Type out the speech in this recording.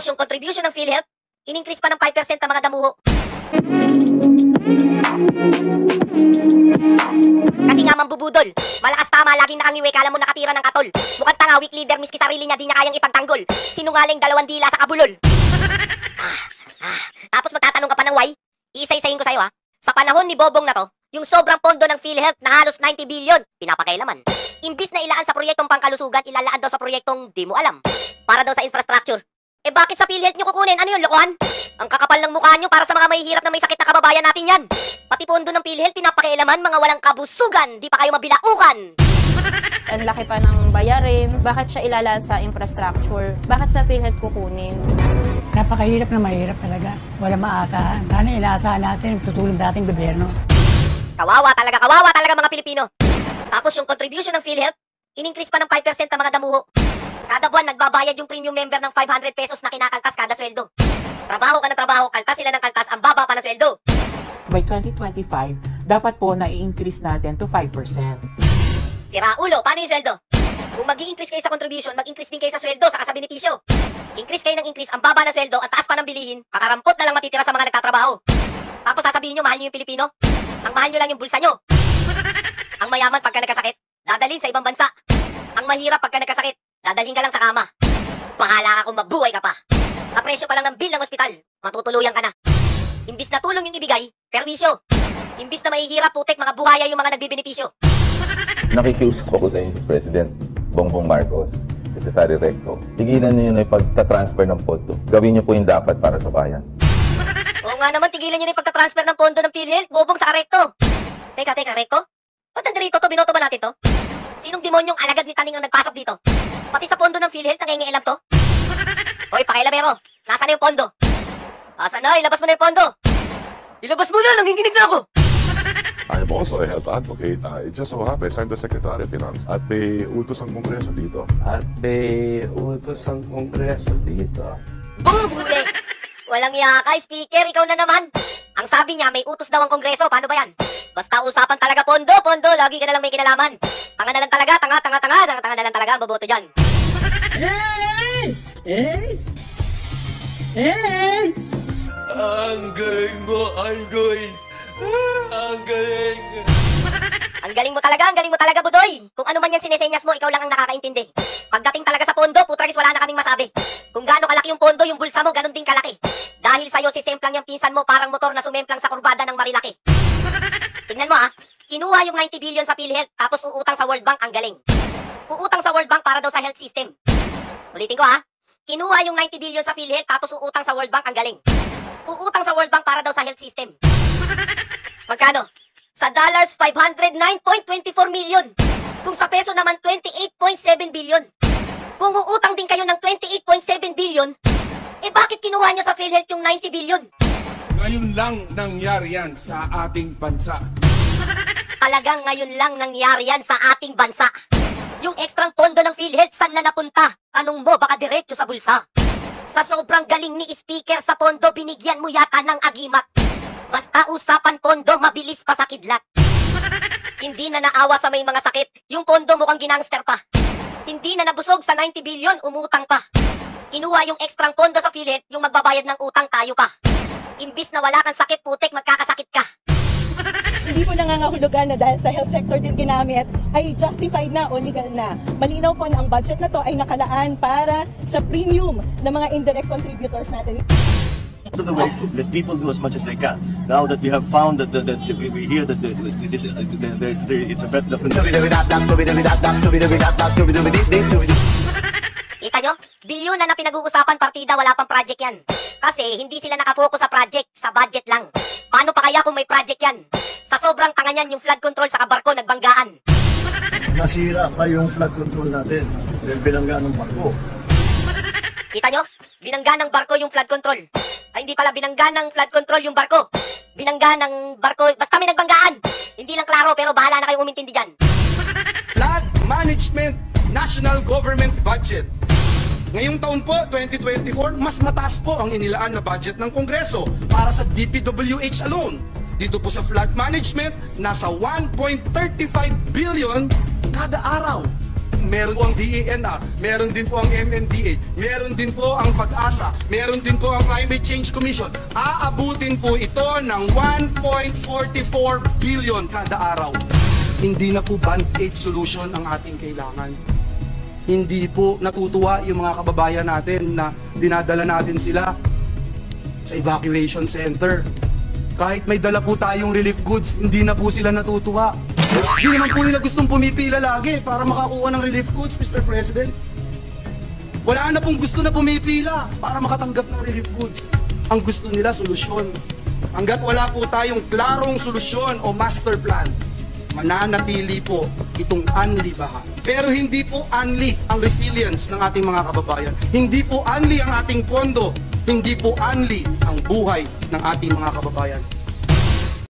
Tapos yung contribution ng PhilHealth, in-increase pa ng 5% ang mga damuho. Kasi nga mambubudol, malakas tama, laging nakangiwi, kala mo nakatira ng katol. Mukhang tanga, weak leader, miski sarili niya di niya kayang ipagtanggol. Sinungaling, dalawang dila sa kabulol. Tapos magtatanong ka pa ng why? Iisa-isahin ko sa'yo ha. Sa panahon ni Bobong na to, yung sobrang pondo ng PhilHealth na halos 90 billion, pinapakailaman. Imbis na ilaan sa proyektong pangkalusugan, ilalaan daw sa proyektong di mo alam. Para daw sa infrastructure. Eh bakit sa PhilHealth nyo kukunin? Ano yun, lokohan? Ang kakapal ng mukha nyo para sa mga mahihirap na may sakit na kababayan natin yan. Pati pondo ng PhilHealth, pinapakailaman, mga walang kabusugan. Di pa kayo mabilaukan. Ang laki pa ng bayarin. Bakit siya ilalaan sa infrastructure? Bakit sa PhilHealth kukunin? Napakahirap na mahirap talaga. Wala maasahan. Sana inaasahan natin tutulong sa ating gobyerno. Kawawa talaga mga Pilipino. Tapos yung contribution ng PhilHealth, in-increase pa ng 5% ang mga damuho. Kada buwan, nagbabayad yung premium member ng 500 pesos na kinakaltas kada sweldo. Trabaho ka ng trabaho, kaltas sila ng kaltas, ang baba pa ng sweldo. By 2025, dapat po na i-increase natin to 5%. Sira ulo, paano yung sweldo? Kung mag-i-increase kayo sa contribution, mag-increase din kayo sa sweldo, saka sa benepisyo. Increase kayo ng increase, ang baba na sweldo, ang taas pa ng bilihin, kakarampot na lang matitira sa mga nagtatrabaho. Tapos sasabihin nyo, mahal nyo yung Pilipino? Ang mahal nyo lang yung bulsa nyo. Ang mayaman pagka nagkasakit, dadalhin sa ibang bansa. Ang mahirap pagka nagkasakit, dadalhin ka lang sa kama. Bahala ka kung mabuhay ka pa. Sa presyo pa lang ng bill ng ospital, matutuluyan ka na. Imbis na tulong yung ibigay, perwisyo. Imbis na mahihirap, putek, mga buhaya yung mga nagbibenepisyo. Nakikiusap ako sa inyo, President Bongbong Marcos, Secretary Recto. Tigilan niyo yun ay pagta-transfer ng pondo. Gawin niyo po yung dapat para sa bayan. Oo nga naman, tigilan nyo na yung pagta-transfer ng pondo ng PhilHealth, Bobong sa Recto. Teka, Recto? Ba't nandito to? Binoto ba natin to? Sinong demonyong alagad ni Taning ang nagpasok dito? Pati sa pondo ng PhilHealth, nangingialam to? Hoy, pakailamero, nasaan na yung pondo? Asan na? Ilabas mo na yung pondo! Ilabas mo na! Nanginginig na ako! I'm also a health advocate. It just so happens I'm the Secretary of Finance at may utos ang Kongreso dito. Buti! Walang yaka, Speaker, ikaw na naman! Ang sabi niya, may utos daw ang Kongreso, paano ba yan? Basta usapan talaga pondo, lagi ka na lang may kinalaman. Tanga na lang talaga, tanga na lang talaga ang boboto dyan. Ang galing mo, Argoy! Ang galing! Ang galing mo talaga, Budoy! Kung ano man yan sinesenyas mo, ikaw lang ang nakakaintindi. Pagdating talaga sa pondo, putragis wala na kaming masabi. Kung gaano kalaki yung pondo, yung bulsa mo, ganun din kalaki. Dahil sa'yo, sisemplang yung pinsan mo, parang motor na sumemplang sa kurbada ng Marilaki. Tingnan mo kinuha yung 90 billion sa PhilHealth, tapos uutang sa World Bank, ang galing. Uutang sa World Bank para daw sa health system. Ulitin ko kinuha yung 90 billion sa PhilHealth, tapos uutang sa World Bank, ang galing. Uutang sa World Bank para daw sa health system. Magkano? Sa dollars, 509.24 million. Kung sa peso naman, 28.7 billion. Kung uutang din kayo ng 28.7 billion, bakit kinuha nyo sa PhilHealth yung 90 billion? Ngayon lang nangyari yan sa ating bansa. Talagang ngayon lang nangyari yan sa ating bansa. Yung ekstrang pondo ng PhilHealth, saan na napunta? Tanong mo, baka diretso sa bulsa. Sa sobrang galing ni Speaker sa pondo, binigyan mo yata ng agimat. Basta usapan pondo, mabilis pa sa kidlat. Hindi na naawa sa may mga sakit, yung pondo mukhang ginangster pa. Hindi na nabusog sa 90 billion, umutang pa. Kinuha yung ekstrang pondo sa PhilHealth, yung magbabayad ng utang tayo pa. Imbis na wala kang sakit, putek, magkakasakit ka. Hindi po nangangahulugan na dahil sa health sector din ginamit ay justified na o legal na. Malinaw po na ang budget na to ay nakalaan para sa premium ng mga indirect contributors natin. The way, let people do as much as they can. Now that we have found that we hear that it's a better. Kita nyo? Bilyon na pinag-uusapan partida, wala pang project yan. Kasi hindi sila nakafocus sa project, sa budget lang. Paano pa kaya kung may project yan? Sa sobrang tanga niyan, yung flood control sa barko nagbanggaan. Nasira pa yung flood control natin. Binanggaan ng barko. Kita nyo? Binangga ng barko yung flood control. Ay, hindi pala binangga ng flood control yung barko. Binangga ng barko, basta may nagbanggaan. Hindi lang klaro, pero bahala na kayong umintindi dyan. Flood Management National Government Budget. Ngayong taon po, 2024, mas mataas po ang inilaan na budget ng Kongreso para sa DPWH alone. Dito po sa flood management, nasa 1.35 billion kada araw. meron po ang DENR, meron din po ang MMDA, meron din po ang PAG-ASA, meron din po ang Climate Change Commission. Aabutin po ito ng 1.44 billion kada araw. Hindi na po band-aid solution ang ating kailangan. Hindi po natutuwa yung mga kababayan natin na dinadala natin sila sa evacuation center. Kahit may dala po tayong relief goods, hindi na po sila natutuwa. Hindi naman po nila gustong pumipila lagi para makakuha ng relief goods, Mr. President. Wala na pong gusto na pumipila para makatanggap ng relief goods. Ang gusto nila, solusyon. Hanggat wala po tayong klarong solusyon o master plan, mananatili po itong unli baha. Pero hindi po unli ang resilience ng ating mga kababayan. Hindi po unli ang ating pondo. Hindi po unli ang buhay ng ating mga kababayan.